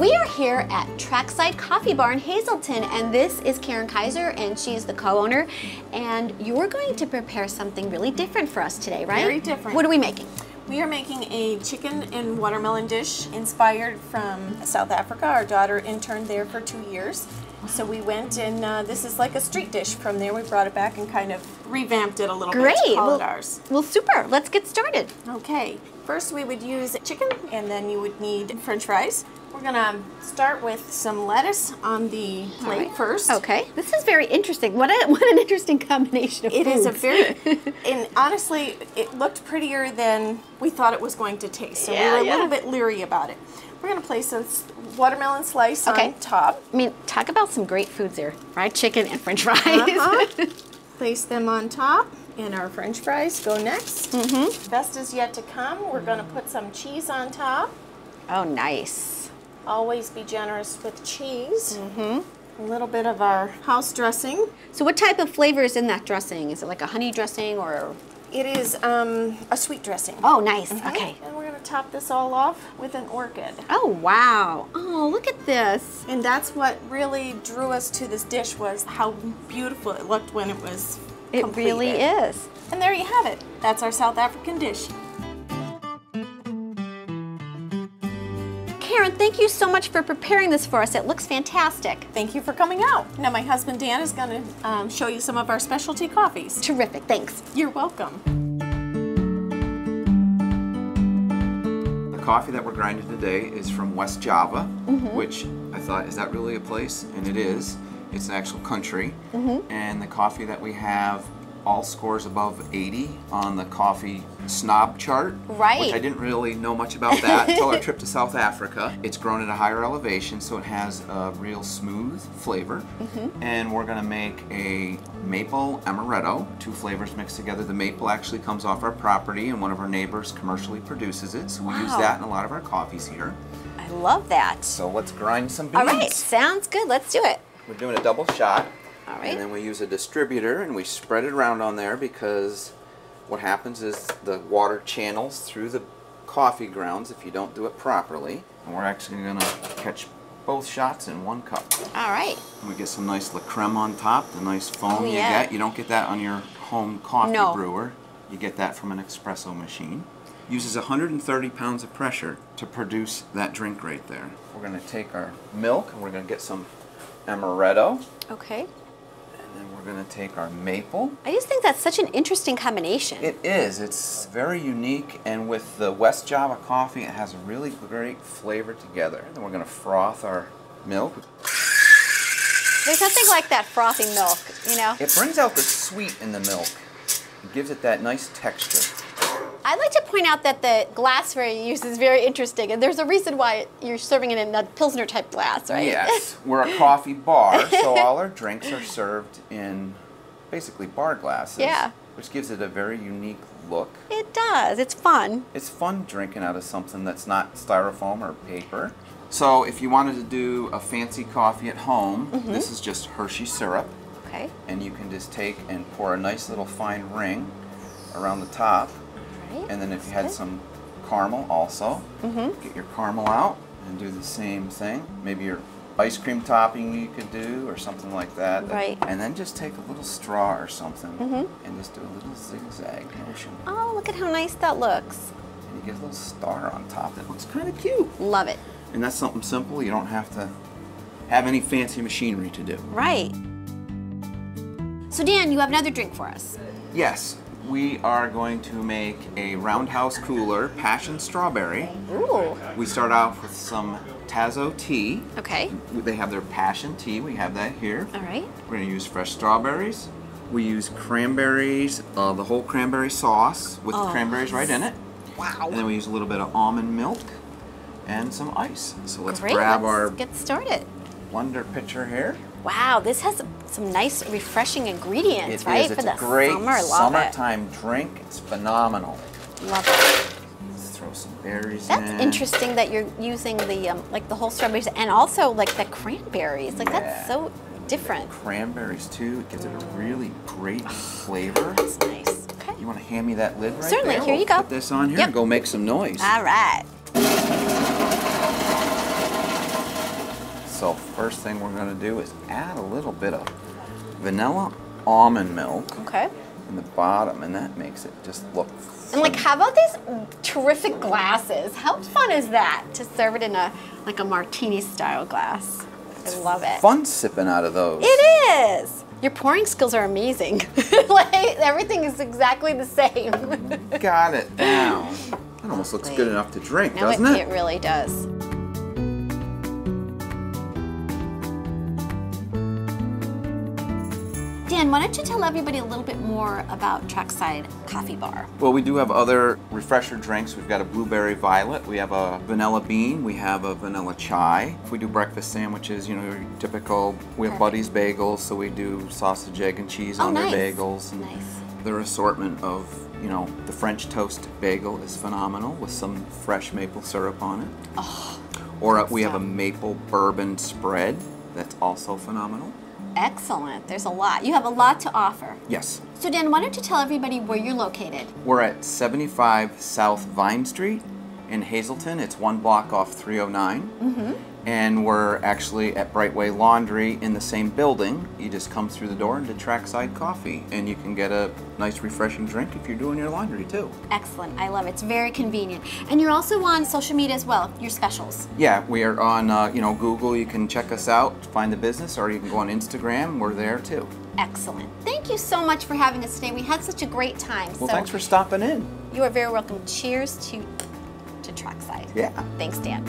we are here at Trackside Coffee Bar in Hazleton, and this is Karen Kaiser, and she's the co-owner, and you're going to prepare something really different for us today, right? Very different. What are we making? We are making a chicken and watermelon dish inspired from South Africa. Our daughter interned there for 2 years. So we went and this is like a street dish from there. We brought it back and kind of revamped it a little bit to call it ours. Well, super. Let's get started. Okay. First we would use chicken, and then you would need French fries. We're gonna start with some lettuce on the plate first. Okay. This is very interesting. What an interesting combination of foods. It is a very, and honestly, it looked prettier than we thought it was going to taste. So we were a little bit leery about it. We're gonna place a watermelon slice on top. I mean, talk about some great foods here. Fried chicken and French fries. Place them on top, and our French fries go next. Best is yet to come. We're gonna put some cheese on top. Oh, nice. Always be generous with cheese. A little bit of our house dressing. So what type of flavor is in that dressing? Is it like a honey dressing or? It is a sweet dressing. Oh, nice. Okay. And we're gonna top this all off with an orchid. Oh, wow. Oh, look at this. And that's what really drew us to this dish, was how beautiful it looked when it was completed. It really is. And there you have it. That's our South African dish. Karen, thank you so much for preparing this for us. It looks fantastic. Thank you for coming out. Now my husband Dan is going to show you some of our specialty coffees. Terrific, thanks. You're welcome. The coffee that we're grinding today is from West Java, which I thought, is that really a place? And it is. It's an actual country. And the coffee that we have all scores above 80 on the coffee snob chart, which I didn't really know much about that until our trip to South Africa. It's grown at a higher elevation, so it has a real smooth flavor. And we're gonna make a maple amaretto, 2 flavors mixed together. The maple actually comes off our property, and one of our neighbors commercially produces it, so we use that in a lot of our coffees here. I love that. So let's grind some beans. All right, sounds good. Let's do it. We're doing a double shot. All right. And then we use a distributor and we spread it around on there, because what happens is the water channels through the coffee grounds if you don't do it properly. And we're actually going to catch both shots in 1 cup. All right. And we get some nice La Creme on top, the nice foam you get. You don't get that on your home coffee brewer. You get that from an espresso machine. Uses 130 pounds of pressure to produce that drink right there. We're going to take our milk and we're going to get some amaretto. Okay. And then we're going to take our maple. I just think that's such an interesting combination. It is. It's very unique, and with the West Java coffee, it has a really great flavor together. Then we're going to froth our milk. There's nothing like that frothy milk, you know? It brings out the sweet in the milk. It gives it that nice texture. I'd like to point out that the glassware you use is very interesting, and there's a reason why you're serving it in a Pilsner type glass, right? Yes, we're a coffee bar, so all our drinks are served in basically bar glasses, which gives it a very unique look. It does. It's fun. It's fun drinking out of something that's not styrofoam or paper. So if you wanted to do a fancy coffee at home, this is just Hershey syrup. Okay. And you can just take and pour a nice little fine ring around the top. And then if you had some caramel also, get your caramel out and do the same thing. Maybe your ice cream topping you could do, or something like that. Right. And then just take a little straw or something and just do a little zigzag motion. Oh, look at how nice that looks. And you get a little star on top that looks kind of cute. Love it. And that's something simple. You don't have to have any fancy machinery to do. Right. So Dan, you have another drink for us. Yes. We are going to make a Roundhouse Cooler Passion Strawberry. Ooh. We start off with some Tazo tea. Okay. They have their passion tea. We have that here. All right. We're going to use fresh strawberries. We use cranberries, the whole cranberry sauce with the cranberries right in it. Wow. And then we use a little bit of almond milk and some ice. So let's grab our get started. blender pitcher here. Wow, this has some nice, refreshing ingredients, right? It's a great summertime drink. It's phenomenal. Love it. Let's throw some berries in. That's interesting that you're using the like the whole strawberries and also like the cranberries. Like that's so different. Cranberries too. It gives it a really great flavor. That's nice. Okay. You want to hand me that lid right Certainly. there? Here you go. Put this on here and go make some noise. All right. So first thing we're going to do is add a little bit of vanilla almond milk Okay. in the bottom, and that makes it just look. And like, how about these terrific glasses? How fun is that to serve it in a martini style glass? I love it. Fun sipping out of those. It is. Your pouring skills are amazing. Like, everything is exactly the same. Got it down. That almost looks good enough to drink, No, doesn't it? It really does. Dan, why don't you tell everybody a little bit more about Trackside Coffee Bar? Well, we do have other refresher drinks. We've got a blueberry violet, we have a vanilla bean, we have a vanilla chai. If we do breakfast sandwiches, you know, your typical, we have Buddy's bagels, so we do sausage, egg, and cheese on their bagels. And Nice. their assortment of, you know, the French toast bagel is phenomenal with some fresh maple syrup on it. Oh, or we have a maple bourbon spread that's also phenomenal. excellent. There's a lot. You have a lot to offer. Yes. So Dan, why don't you tell everybody where you're located? We're at 75 South Vine Street in Hazleton. It's one block off 309. And we're actually at Brightway Laundry in the same building. You just come through the door into Trackside Coffee, and you can get a nice refreshing drink if you're doing your laundry too. Excellent. I love it. It's very convenient. And you're also on social media as well, your specials. Yeah, we are on you know, Google. You can check us out, find the business, or you can go on Instagram. We're there too. Excellent. Thank you so much for having us today. We had such a great time. Well, thanks for stopping in. You are very welcome. Cheers to Trackside. Yeah. Thanks, Dan.